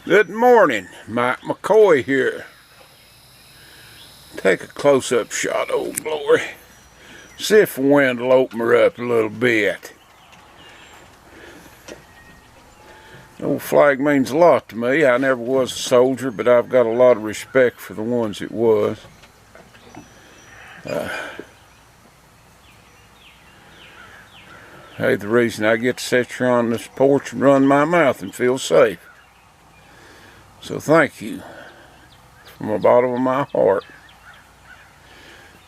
Good morning, Mike McCoy here. Take a close-up shot, old glory. See if the wind will open her up a little bit. The old flag means a lot to me. I never was a soldier, but I've got a lot of respect for the ones it was. Hey, the reason I get to sit here on this porch and run my mouth and feel safe. So thank you from the bottom of my heart.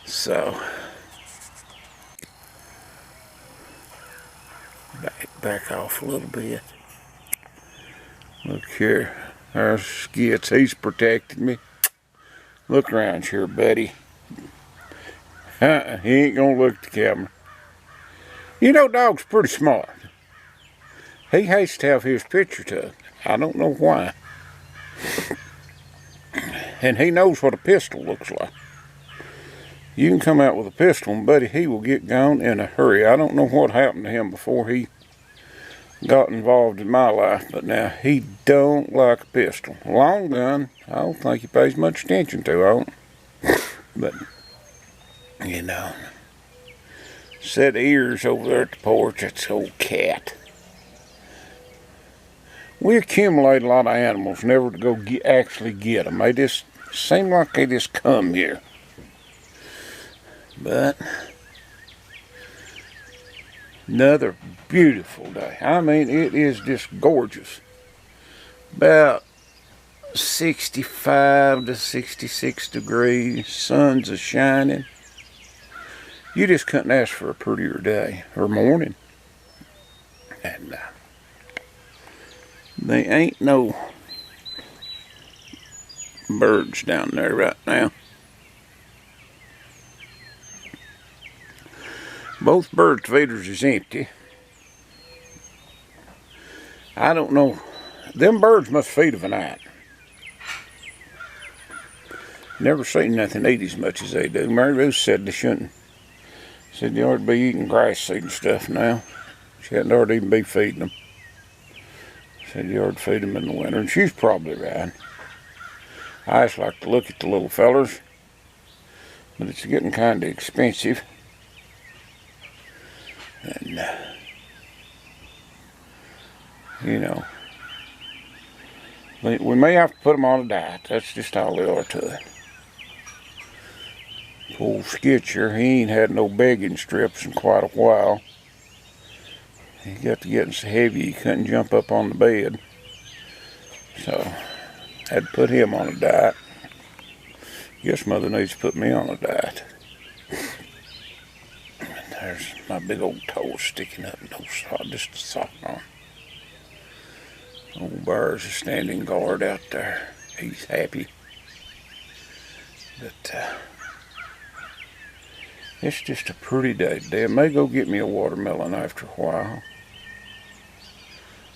So, back off a little bit. Look here, there's Skits. He's protecting me. Look around here, buddy. He ain't gonna look at the camera. You know, dog's pretty smart. He hates to have his picture took. I don't know why. And he knows what a pistol looks like. You can come out with a pistol, and buddy, he will get gone in a hurry. I don't know what happened to him before he got involved in my life, but now he don't like a pistol. Long gun, I don't think he pays much attention to, I don't. But, you know, set of ears over there at the porch, that's the old cat. We accumulate a lot of animals, never to go actually get them. They just seem like they just come here. But another beautiful day. I mean, it is just gorgeous. About 65 to 66 degrees. Sun's a shining. You just couldn't ask for a prettier day or morning. And they ain't no birds down there right now. Both bird feeders is empty. I don't know. Them birds must feed of a night. Never seen nothing eat as much as they do. Mary Ruth said they shouldn't. Said they ought to be eating grass seed and stuff now. She hadn't ought to even be feeding them. Said you ought to feed them in the winter, and she's probably right. I just like to look at the little fellers, but it's getting kind of expensive. And, you know, we may have to put them on a diet. That's just all there are to it. Poor Skitcher, he ain't had no begging strips in quite a while. He got to getting so heavy he couldn't jump up on the bed. So, had to put him on a diet. Guess Mother needs to put me on a diet. There's my big old toes sticking up, no sock, just a sock on. Old Bear's is standing guard out there. He's happy. But it's just a pretty day today. I may go get me a watermelon after a while.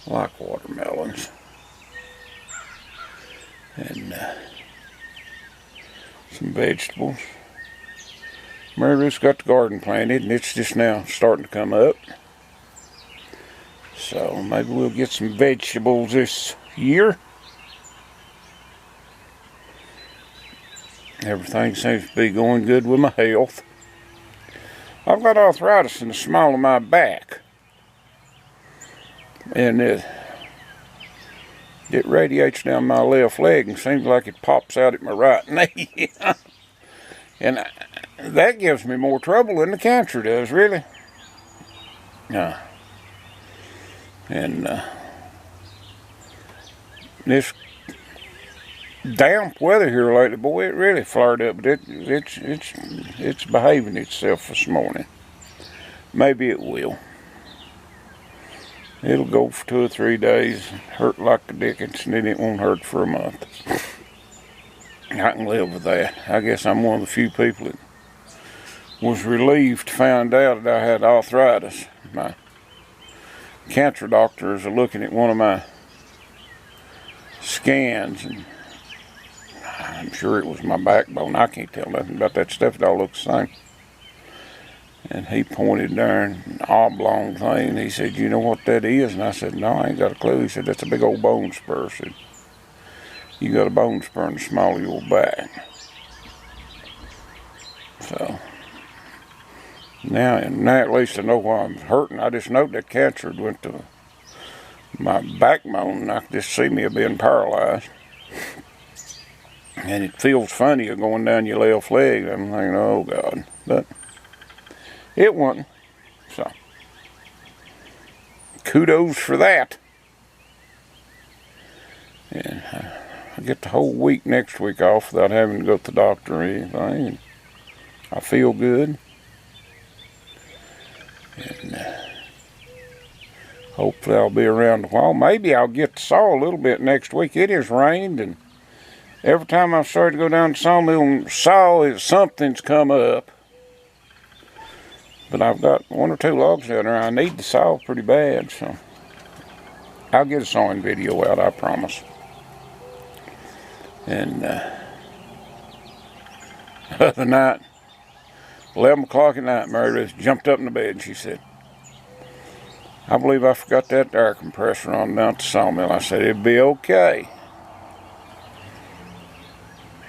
I like watermelons. And some vegetables. Mary Ruth's got the garden planted, and it's just now starting to come up. So maybe we'll get some vegetables this year. Everything seems to be going good with my health. I've got arthritis in the small of my back. And it radiates down my left leg and seems like it pops out at my right knee. And that gives me more trouble than the cancer does, really. And this damp weather here lately, boy, it really flared up. But it's behaving itself this morning. Maybe it will. It'll go for 2 or 3 days, hurt like the dickens, and then it won't hurt for a month. I can live with that. I guess I'm one of the few people that was relieved to find out that I had arthritis. My cancer doctors are looking at one of my scans, and I'm sure it was my backbone. I can't tell nothing about that stuff. It all looks the same. And he pointed there, an oblong thing. He said, "You know what that is?" And I said, "No, I ain't got a clue." He said, "That's a big old bone spur." I said, you got a bone spur in the small of your back. So now at least I know why I'm hurting. I just know that cancer went to my backbone, and I could just see me being paralyzed. And it feels funny going down your left leg. I'm thinking, oh God. But it wasn't. So kudos for that. And I get the whole week next week off without having to go to the doctor or anything. And I feel good. And hopefully I'll be around a while. Maybe I'll get to saw a little bit next week. It has rained, and every time I've started to go down to the sawmill and saw, something's come up. But I've got 1 or 2 logs down there I need to saw pretty bad, so I'll get a sawing video out, I promise. And the other night, 11 o'clock at night, Mary Ruth jumped up in the bed and she said, I believe I forgot that air compressor on down at the sawmill. I said, it'd be okay.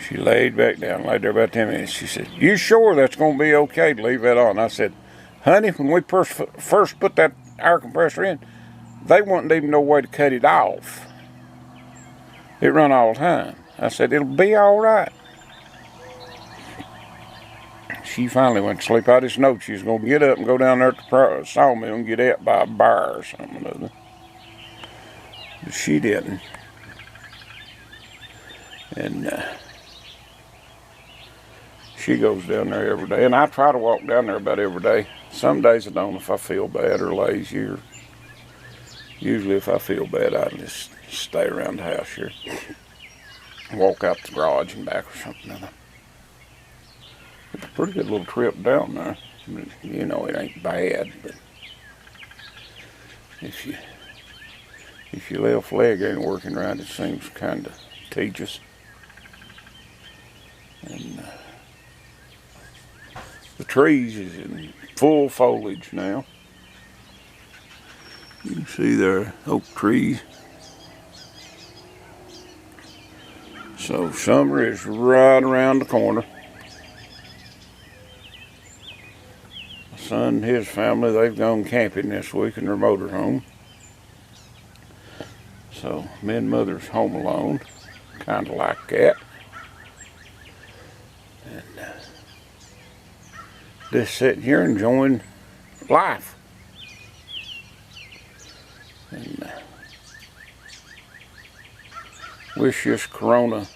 She laid back down, laid there about 10 minutes. She said, you sure that's going to be okay to leave that on? I said, honey, when we first put that air compressor in, they wouldn't even know way to cut it off. It run all the time. I said, it'll be all right. She finally went to sleep. I just know she was going to get up and go down there to the sawmill and get ate by a bear or something or other. But she didn't. And she goes down there every day. And I try to walk down there about every day. Some days I don't if I feel bad or lazy. Or usually if I feel bad, I just stay around the house here. Walk out the garage and back or something or other. It's a pretty good little trip down there. I mean, you know, it ain't bad, but if your left leg ain't working right, it seems kind of tedious. And the trees is in full foliage now. You can see there oak trees. So summer is right around the corner. Son and his family, they've gone camping this week in their motorhome. So me and Mother's home alone, kind of like that. And just sitting here enjoying life. And wish this corona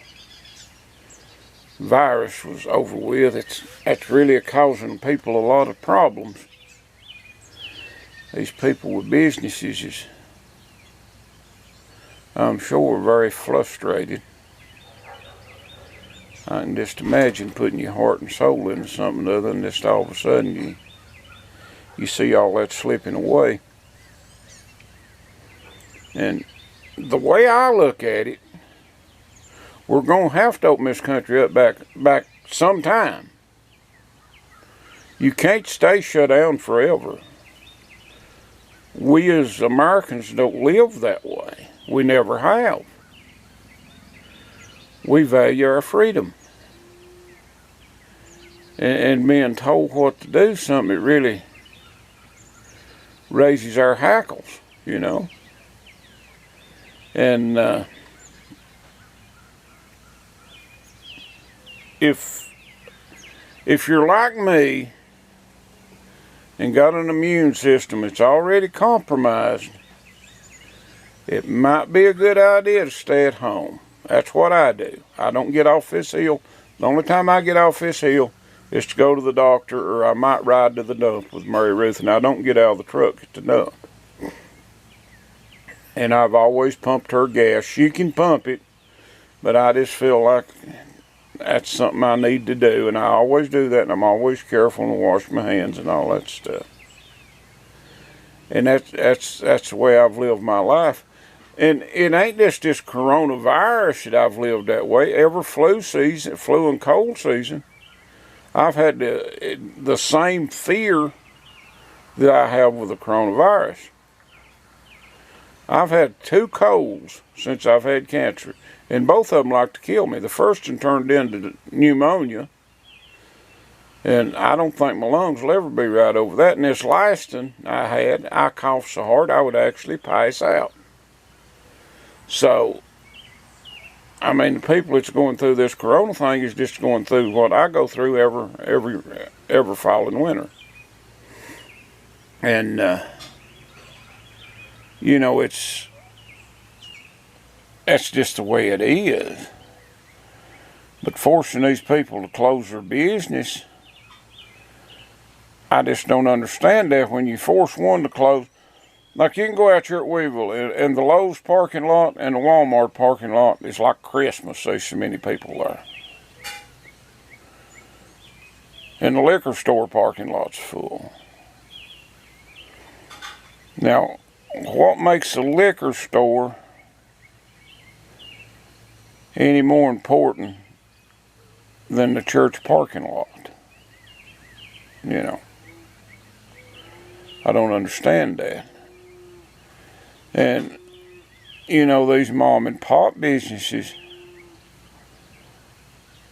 virus was over with. It's really causing people a lot of problems. These people with businesses is, I'm sure, very frustrated. I can just imagine putting your heart and soul into something other than just all of a sudden you see all that slipping away. And the way I look at it, we're going to have to open this country up back sometime. You can't stay shut down forever. We as Americans don't live that way. We never have. We value our freedom. And being told what to do something, it really raises our hackles, you know. And if you're like me and got an immune system that's already compromised, it might be a good idea to stay at home. That's what I do. I don't get off this hill. The only time I get off this hill is to go to the doctor, or I might ride to the dump with Mary Ruth, and I don't get out of the truck at the dump. And I've always pumped her gas. She can pump it, but I just feel like that's something I need to do, and I always do that, and I'm always careful to wash my hands and all that stuff. And that's the way I've lived my life. And it ain't just this coronavirus that I've lived that way. Every flu season, flu and cold season, I've had the same fear that I have with the coronavirus. I've had 2 colds since I've had cancer, and both of them like to kill me. The first one turned into pneumonia, and I don't think my lungs will ever be right over that. And this last one I coughed so hard I would actually pass out. So, I mean, the people that's going through this corona thing is just going through what I go through every fall and winter. And, you know, that's just the way it is. But forcing these people to close their business, I just don't understand that. When you force one to close, like you can go out here at Weeville, and the Lowe's parking lot and the Walmart parking lot is like Christmas. There's so many people there. And the liquor store parking lot's full. Now, what makes the liquor store any more important than the church parking lot? You know, I don't understand that. And, you know, these mom and pop businesses,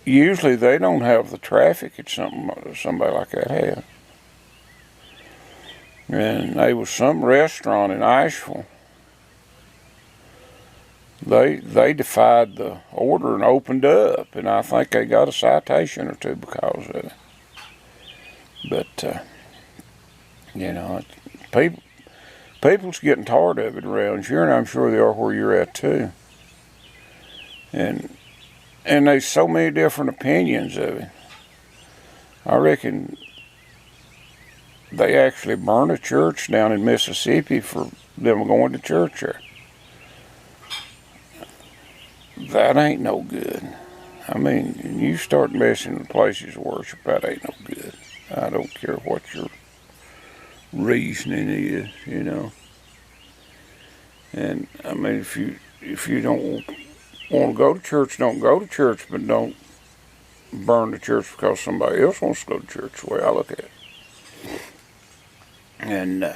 usually they don't have the traffic that somebody like that has. And there was some restaurant in Asheville, they defied the order and opened up, and I think they got a citation or 2 because of it. But, you know, people's getting tired of it around here, and I'm sure they are where you're at too. And there's so many different opinions of it. I reckon they actually burned a church down in Mississippi for them going to church there. That ain't no good. I mean, you start messing with places of worship, that ain't no good. I don't care what your reasoning is, you know. And I mean, if you don't want to go to church, don't go to church, but don't burn the church because somebody else wants to go to church, the way I look at it. And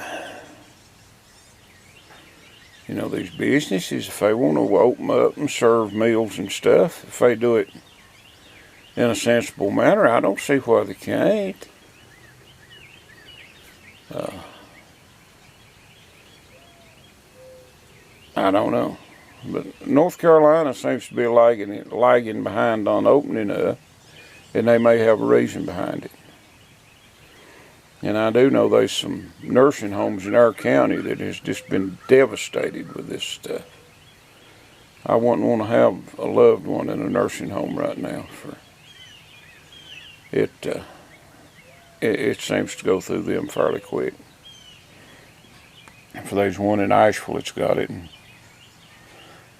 you know, these businesses, if they want to open up and serve meals and stuff, if they do it in a sensible manner, I don't see why they can't. I don't know. But North Carolina seems to be lagging behind on opening up, and they may have a reason behind it. And I do know there's some nursing homes in our county that has just been devastated with this stuff. I wouldn't want to have a loved one in a nursing home right now. It seems to go through them fairly quick. For there's one in Asheville that's got it, and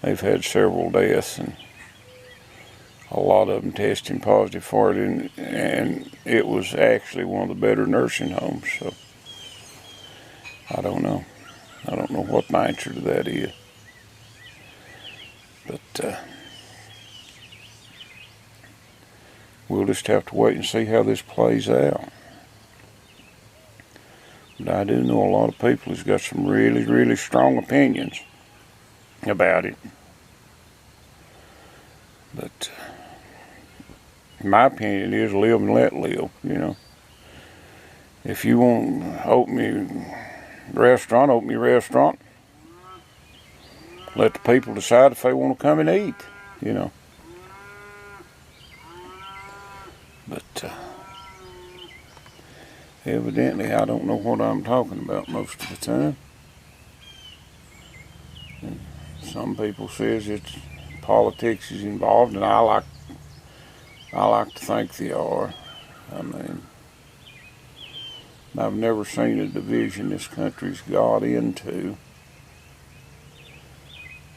they've had several deaths, and a lot of them testing positive for it, and it was actually one of the better nursing homes. So I don't know. I don't know what my answer to that is. But we'll just have to wait and see how this plays out. But I do know a lot of people who's got some really, really strong opinions about it. But my opinion is live and let live, you know. If you want to open your restaurant, open your restaurant. Let the people decide if they want to come and eat, you know. But evidently I don't know what I'm talking about most of the time. And some people says it's politics is involved, and I like to think they are. I mean, I've never seen a division this country's got into.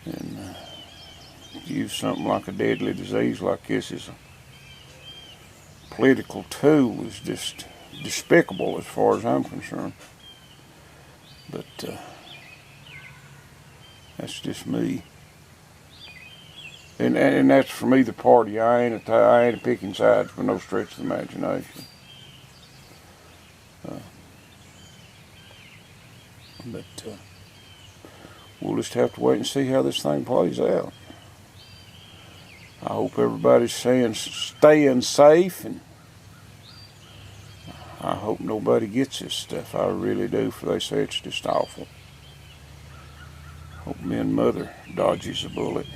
And use something like a deadly disease like this as a political tool is just despicable as far as I'm concerned. But that's just me. And that's from either party. I ain't picking sides for no stretch of the imagination. But we'll just have to wait and see how this thing plays out. I hope everybody's staying safe, and I hope nobody gets this stuff. I really do, for they say it's just awful. Hope me and Mother dodges a bullet.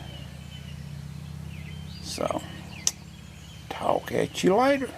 So, talk at you later.